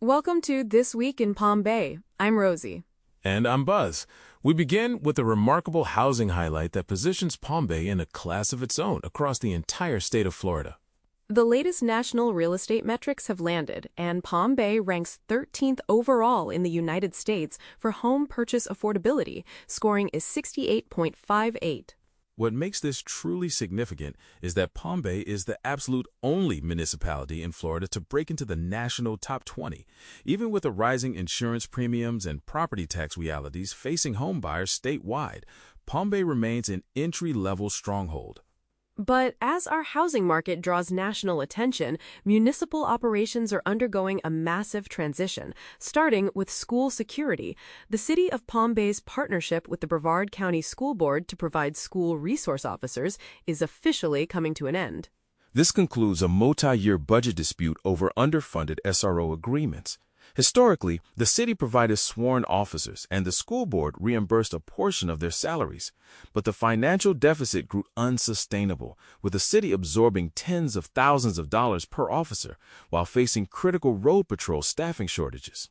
Welcome to This Week in Palm Bay. I'm Rosie. And I'm Buzz. We begin with a remarkable housing highlight that positions Palm Bay in a class of its own across the entire state of Florida. The latest national real estate metrics have landed, and Palm Bay ranks 13th overall in the United States for home purchase affordability, scoring is 68.58. What makes this truly significant is that Palm Bay is the absolute only municipality in Florida to break into the national top 20. Even with the rising insurance premiums and property tax realities facing home buyers statewide, Palm Bay remains an entry-level stronghold. But as our housing market draws national attention, municipal operations are undergoing a massive transition, starting with school security. The City of Palm Bay's partnership with the Brevard County School Board to provide school resource officers is officially coming to an end. This concludes a multi-year budget dispute over underfunded SRO agreements. Historically, the city provided sworn officers, and the school board reimbursed a portion of their salaries. But the financial deficit grew unsustainable, with the city absorbing tens of thousands of dollars per officer while facing critical road patrol staffing shortages.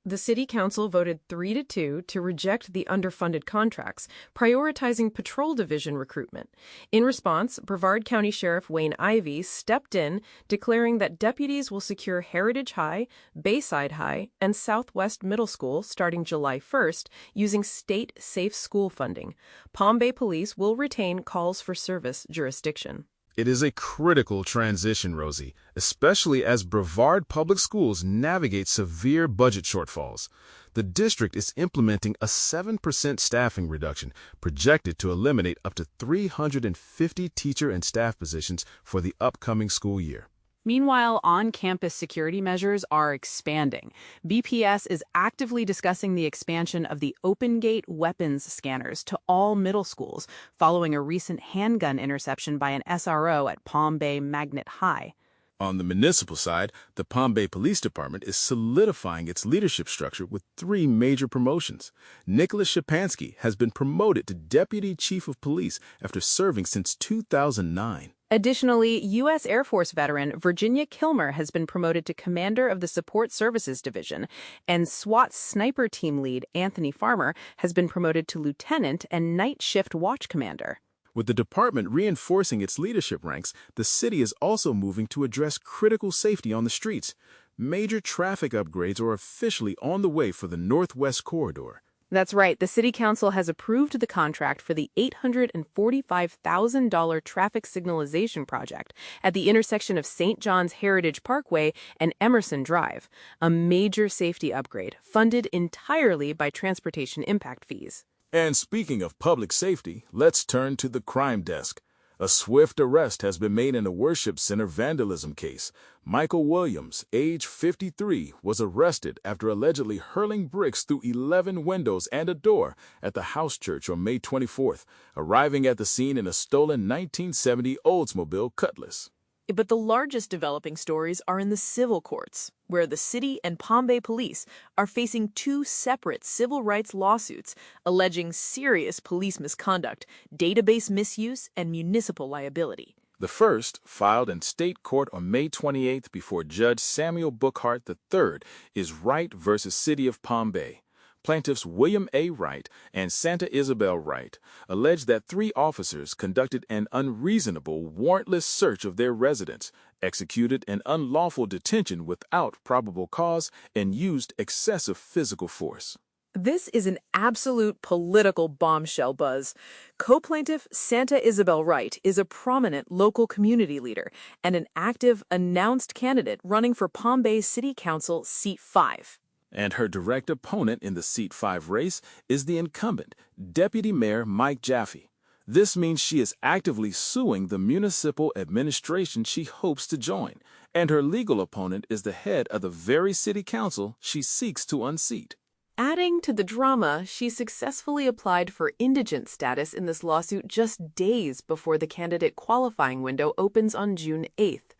The City Council voted 3-2 to reject the underfunded contracts, prioritizing Patrol Division recruitment. In response, Brevard County Sheriff Wayne Ivey stepped in, declaring that deputies will secure Heritage High, Bayside High, and Southwest Middle School starting July 1st using state safe school funding. Palm Bay Police will retain calls for service jurisdiction. It is a critical transition, Rosie, especially as Brevard Public Schools navigate severe budget shortfalls. The district is implementing a 7% staffing reduction, projected to eliminate up to 350 teacher and staff positions for the upcoming school year. Meanwhile, on-campus security measures are expanding. BPS is actively discussing the expansion of the open-gate weapons scanners to all middle schools, following a recent handgun interception by an SRO at Palm Bay Magnet High. On the municipal side, the Palm Bay Police Department is solidifying its leadership structure with 3 major promotions. Nicholas Shapansky has been promoted to Deputy Chief of Police after serving since 2009. Additionally, U.S. Air Force veteran Virginia Kilmer has been promoted to Commander of the Support Services Division, and SWAT Sniper Team Lead Anthony Farmer has been promoted to Lieutenant and Night Shift Watch Commander. With the department reinforcing its leadership ranks, the city is also moving to address critical safety on the streets. Major traffic upgrades are officially on the way for the Northwest Corridor. That's right. The City Council has approved the contract for the $845,000 traffic signalization project at the intersection of St. John's Heritage Parkway and Emerson Drive, a major safety upgrade funded entirely by transportation impact fees. And speaking of public safety, let's turn to the crime desk. A swift arrest has been made in a worship center vandalism case. Michael Williams, age 53, was arrested after allegedly hurling bricks through 11 windows and a door at the house church on May 24th, arriving at the scene in a stolen 1970 Oldsmobile Cutlass. But the largest developing stories are in the civil courts, where the city and Palm Bay Police are facing 2 separate civil rights lawsuits alleging serious police misconduct, database misuse, and municipal liability. The first, filed in state court on May 28th before Judge Samuel Bookhart III, is Wright v. City of Palm Bay. Plaintiffs William A. Wright and Santa Isabel Wright allege that 3 officers conducted an unreasonable, warrantless search of their residence, executed an unlawful detention without probable cause, and used excessive physical force. This is an absolute political bombshell, Buzz. Co-plaintiff Santa Isabel Wright is a prominent local community leader and an active, announced candidate running for Palm Bay City Council Seat 5. And her direct opponent in the Seat 5 race is the incumbent, Deputy Mayor Mike Jaffe. This means she is actively suing the municipal administration she hopes to join, and her legal opponent is the head of the very city council she seeks to unseat. Adding to the drama, she successfully applied for indigent status in this lawsuit just days before the candidate qualifying window opens on June 8th.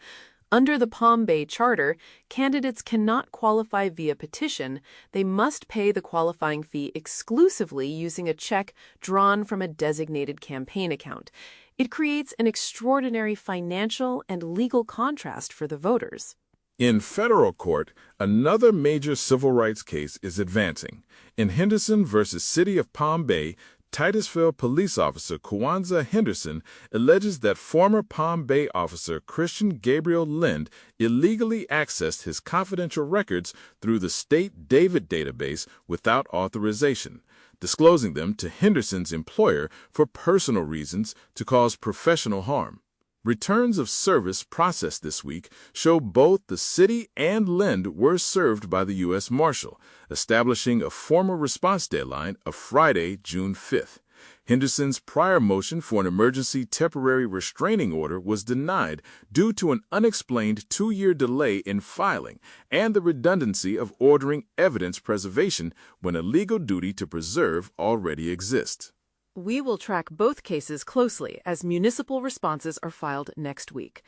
Under the Palm Bay Charter, candidates cannot qualify via petition. They must pay the qualifying fee exclusively using a check drawn from a designated campaign account. It creates an extraordinary financial and legal contrast for the voters. In federal court, another major civil rights case is advancing. In Henderson versus City of Palm Bay, Titusville police officer Kwanzaa Henderson alleges that former Palm Bay officer Christian Gabriel Lind illegally accessed his confidential records through the state David database without authorization, disclosing them to Henderson's employer for personal reasons to cause professional harm. Returns of service processed this week show both the city and Lind were served by the U.S. Marshal, establishing a formal response deadline of Friday, June 5th. Henderson's prior motion for an emergency temporary restraining order was denied due to an unexplained 2-year delay in filing and the redundancy of ordering evidence preservation when a legal duty to preserve already exists. We will track both cases closely as municipal responses are filed next week.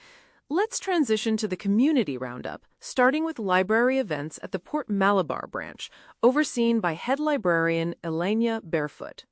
Let's transition to the community roundup, starting with library events at the Port Malabar branch, overseen by head librarian Elena Barefoot.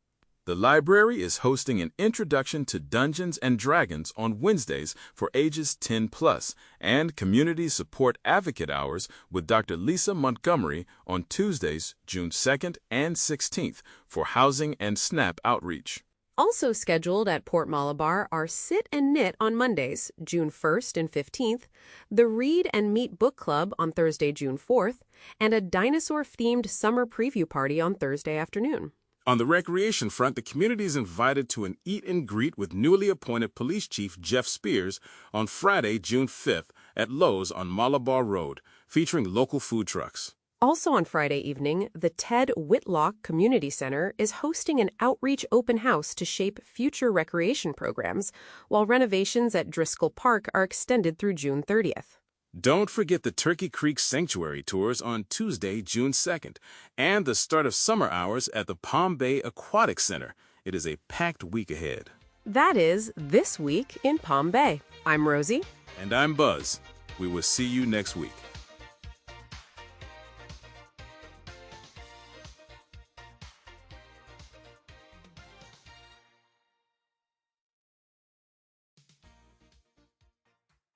The library is hosting an introduction to Dungeons and Dragons on Wednesdays for ages 10+ and community support advocate hours with Dr. Lisa Montgomery on Tuesdays, June 2nd and 16th for housing and SNAP outreach. Also scheduled at Port Malabar are Sit and Knit on Mondays, June 1st and 15th, the Read and Meet Book Club on Thursday, June 4th, and a dinosaur-themed summer preview party on Thursday afternoon. On the recreation front, the community is invited to an eat and greet with newly appointed Police Chief Jeff Spears on Friday, June 5th at Lowe's on Malabar Road, featuring local food trucks. Also on Friday evening, the Ted Whitlock Community Center is hosting an outreach open house to shape future recreation programs, while renovations at Driscoll Park are extended through June 30th. Don't forget the Turkey Creek Sanctuary Tours on Tuesday, June 2nd, and the start of summer hours at the Palm Bay Aquatic Center. It is a packed week ahead. That is This Week in Palm Bay. I'm Rosie. And I'm Buzz. We will see you next week.